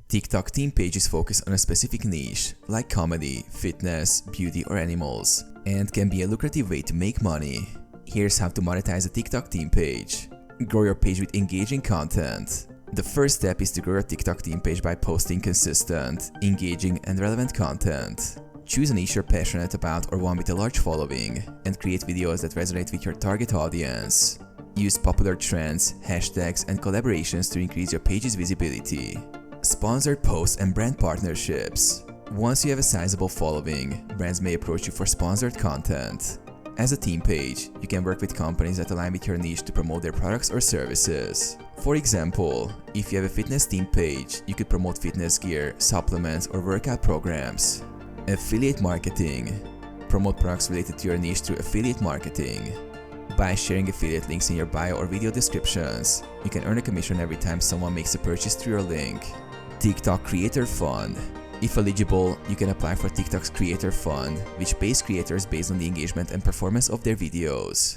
TikTok theme pages focus on a specific niche, like comedy, fitness, beauty, or animals, and can be a lucrative way to make money. Here's how to monetize a TikTok theme page. Grow your page with engaging content. The first step is to grow your TikTok theme page by posting consistent, engaging, and relevant content. Choose a niche you're passionate about or one with a large following, and create videos that resonate with your target audience. Use popular trends, hashtags, and collaborations to increase your page's visibility. Sponsored posts and brand partnerships. Once you have a sizable following, brands may approach you for sponsored content. As a theme page, you can work with companies that align with your niche to promote their products or services. For example, if you have a fitness theme page, you could promote fitness gear, supplements, or workout programs. Affiliate marketing. Promote products related to your niche through affiliate marketing. By sharing affiliate links in your bio or video descriptions, you can earn a commission every time someone makes a purchase through your link. TikTok Creator Fund. If eligible, you can apply for TikTok's Creator Fund, which pays creators based on the engagement and performance of their videos.